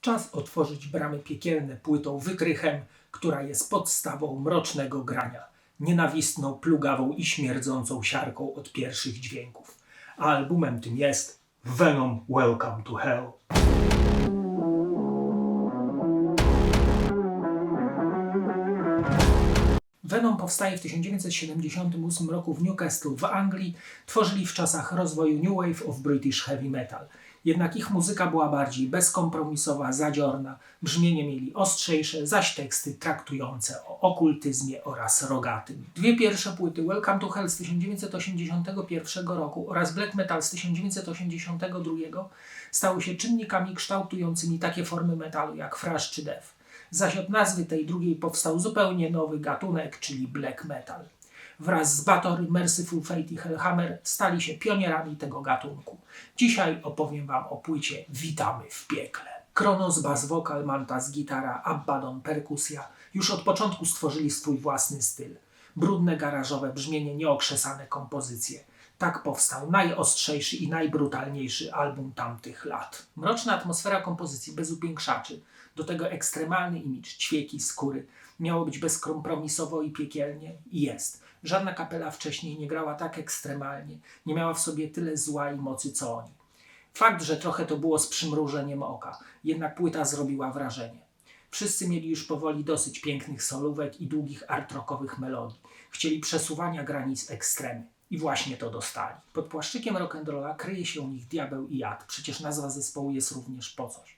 Czas otworzyć bramy piekielne płytą wytrychem, która jest podstawą mrocznego grania, nienawistną, plugawą i śmierdzącą siarką od pierwszych dźwięków. A albumem tym jest Venom Welcome to Hell. Venom powstaje w 1978 roku w Newcastle w Anglii. Tworzyli w czasach rozwoju New Wave of British Heavy Metal. Jednak ich muzyka była bardziej bezkompromisowa, zadziorna, brzmienie mieli ostrzejsze, zaś teksty traktujące o okultyzmie oraz rogatym. Dwie pierwsze płyty, Welcome to Hell z 1981 roku oraz Black Metal z 1982, stały się czynnikami kształtującymi takie formy metalu jak thrash czy death. Zaś od nazwy tej drugiej powstał zupełnie nowy gatunek, czyli black metal. Wraz z Bathory, Merciful Fate i Hellhammer stali się pionierami tego gatunku. Dzisiaj opowiem wam o płycie Witamy w piekle. Kronos, bass wokal, Mantas, gitara, Abaddon, perkusja już od początku stworzyli swój własny styl. Brudne, garażowe brzmienie, nieokrzesane kompozycje. Tak powstał najostrzejszy i najbrutalniejszy album tamtych lat. Mroczna atmosfera kompozycji bez upiększaczy, do tego ekstremalny imidż, ćwieki, skóry. Miało być bezkompromisowo i piekielnie i jest. Żadna kapela wcześniej nie grała tak ekstremalnie, nie miała w sobie tyle zła i mocy co oni. Fakt, że trochę to było z przymrużeniem oka, jednak płyta zrobiła wrażenie. Wszyscy mieli już powoli dosyć pięknych solówek i długich art-rockowych melodii. Chcieli przesuwania granic ekstremy. I właśnie to dostali. Pod płaszczykiem rock'n'rolla kryje się u nich diabeł i jad. Przecież nazwa zespołu jest również po coś.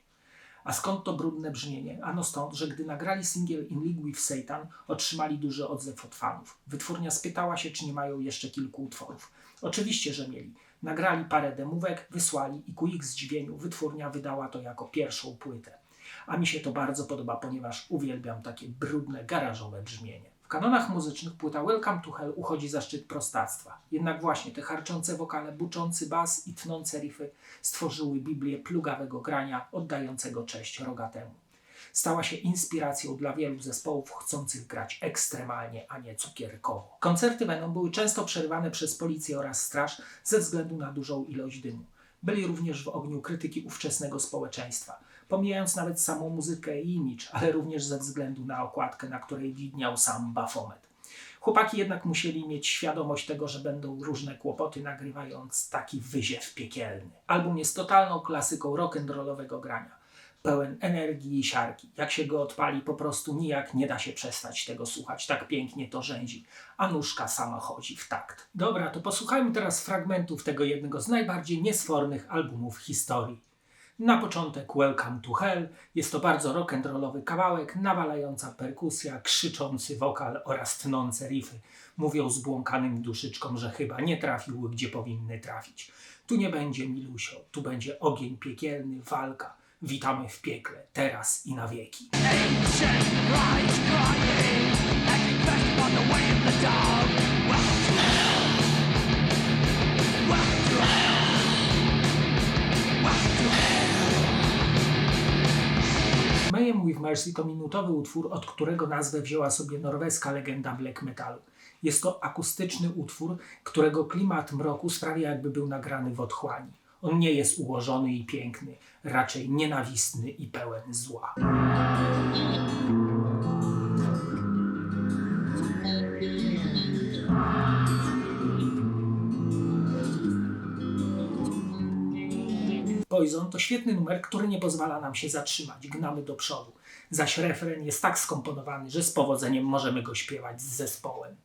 A skąd to brudne brzmienie? Ano stąd, że gdy nagrali singiel In League with Satan, otrzymali duży odzew od fanów. Wytwórnia spytała się, czy nie mają jeszcze kilku utworów. Oczywiście, że mieli. Nagrali parę demówek, wysłali i ku ich zdziwieniu wytwórnia wydała to jako pierwszą płytę. A mi się to bardzo podoba, ponieważ uwielbiam takie brudne, garażowe brzmienie. W kanonach muzycznych płyta Welcome to Hell uchodzi za szczyt prostactwa. Jednak właśnie te harczące wokale, buczący bas i tnące riffy stworzyły Biblię plugawego grania oddającego cześć rogatemu. Stała się inspiracją dla wielu zespołów chcących grać ekstremalnie, a nie cukierkowo. Koncerty Venom były często przerywane przez policję oraz straż ze względu na dużą ilość dymu. Byli również w ogniu krytyki ówczesnego społeczeństwa, pomijając nawet samą muzykę i imidż, ale również ze względu na okładkę, na której widniał sam Baphomet. Chłopaki jednak musieli mieć świadomość tego, że będą różne kłopoty nagrywając taki wyziew piekielny. Album jest totalną klasyką rock'n'rollowego grania. Pełen energii i siarki. Jak się go odpali, po prostu nijak nie da się przestać tego słuchać. Tak pięknie to rzęzi, a nóżka sama chodzi w takt. Dobra, to posłuchajmy teraz fragmentów tego jednego z najbardziej niesfornych albumów w historii. Na początek Welcome to Hell. Jest to bardzo rock'n'rollowy kawałek, nawalająca perkusja, krzyczący wokal oraz tnące riffy. Mówią zbłąkanym duszyczkom, że chyba nie trafiły, gdzie powinny trafić. Tu nie będzie milusio, tu będzie ogień piekielny, walka. Witamy w piekle, teraz i na wieki. Mayhem with Mercy to minutowy utwór, od którego nazwę wzięła sobie norweska legenda black metalu. Jest to akustyczny utwór, którego klimat mroku sprawia, jakby był nagrany w otchłani. On nie jest ułożony i piękny, raczej nienawistny i pełen zła. Poison to świetny numer, który nie pozwala nam się zatrzymać, gnamy do przodu. Zaś refren jest tak skomponowany, że z powodzeniem możemy go śpiewać z zespołem.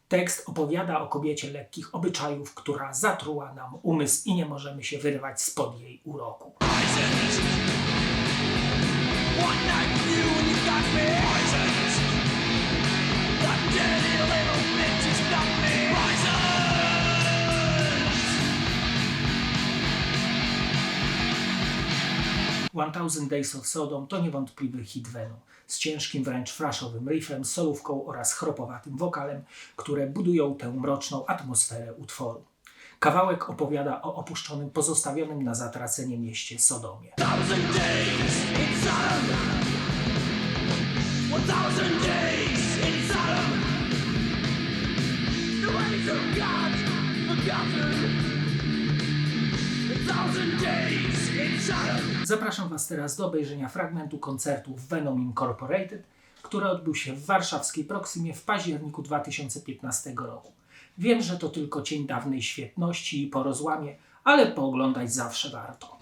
Tekst opowiada o kobiecie lekkich obyczajów, która zatruła nam umysł i nie możemy się wyrwać spod jej uroku. One Thousand Days of Sodom to niewątpliwy hit Venom, z ciężkim wręcz thrashowym riffem, solówką oraz chropowatym wokalem, które budują tę mroczną atmosferę utworu. Kawałek opowiada o opuszczonym, pozostawionym na zatracenie mieście Sodomie. Zapraszam Was teraz do obejrzenia fragmentu koncertu Venom Incorporated, który odbył się w warszawskiej Proximie w październiku 2015 roku. Wiem, że to tylko cień dawnej świetności i po rozłamie, ale pooglądać zawsze warto.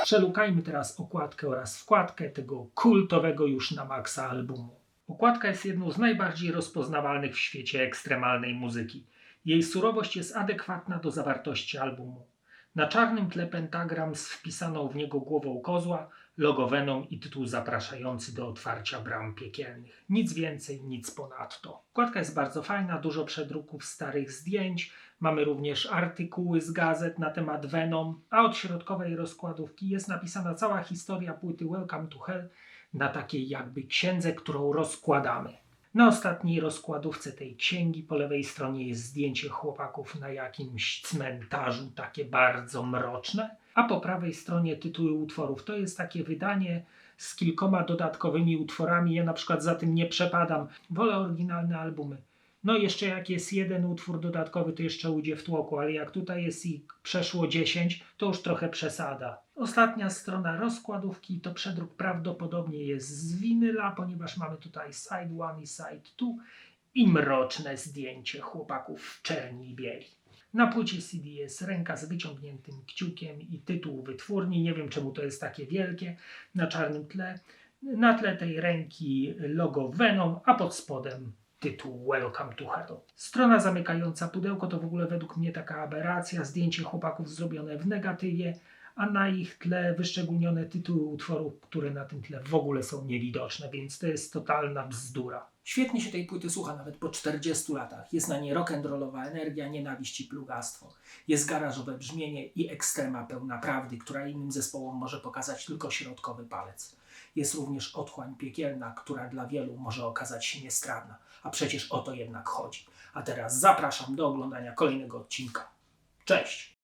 Przelukajmy teraz okładkę oraz wkładkę tego kultowego już na maksa albumu. Okładka jest jedną z najbardziej rozpoznawalnych w świecie ekstremalnej muzyki. Jej surowość jest adekwatna do zawartości albumu. Na czarnym tle pentagram z wpisaną w niego głową kozła, logo Venom i tytuł zapraszający do otwarcia bram piekielnych. Nic więcej, nic ponadto. Okładka jest bardzo fajna, dużo przedruków starych zdjęć. Mamy również artykuły z gazet na temat Venom, a od środkowej rozkładówki jest napisana cała historia płyty Welcome to Hell na takiej jakby księdze, którą rozkładamy. Na ostatniej rozkładówce tej księgi po lewej stronie jest zdjęcie chłopaków na jakimś cmentarzu, takie bardzo mroczne, a po prawej stronie tytuły utworów. To jest takie wydanie z kilkoma dodatkowymi utworami. Ja na przykład za tym nie przepadam. Wolę oryginalne albumy. No jeszcze jak jest jeden utwór dodatkowy, to jeszcze ujdzie w tłoku, ale jak tutaj jest ich przeszło 10, to już trochę przesada. Ostatnia strona rozkładówki to przedruk prawdopodobnie jest z winyla, ponieważ mamy tutaj side 1 i side 2 i mroczne zdjęcie chłopaków w czerni i bieli. Na płycie CD jest ręka z wyciągniętym kciukiem i tytuł wytwórni. Nie wiem czemu to jest takie wielkie na czarnym tle. Na tle tej ręki logo Venom, a pod spodem tytuł Welcome to Hell. Strona zamykająca pudełko to w ogóle według mnie taka aberracja. Zdjęcie chłopaków zrobione w negatywie, a na ich tle wyszczególnione tytuły utworów, które na tym tle w ogóle są niewidoczne, więc to jest totalna bzdura. Świetnie się tej płyty słucha nawet po 40 latach. Jest na niej rock'n'rollowa energia, nienawiść i plugastwo. Jest garażowe brzmienie i ekstrema pełna prawdy, która innym zespołom może pokazać tylko środkowy palec. Jest również otchłań piekielna, która dla wielu może okazać się niestrawna, a przecież o to jednak chodzi. A teraz zapraszam do oglądania kolejnego odcinka. Cześć!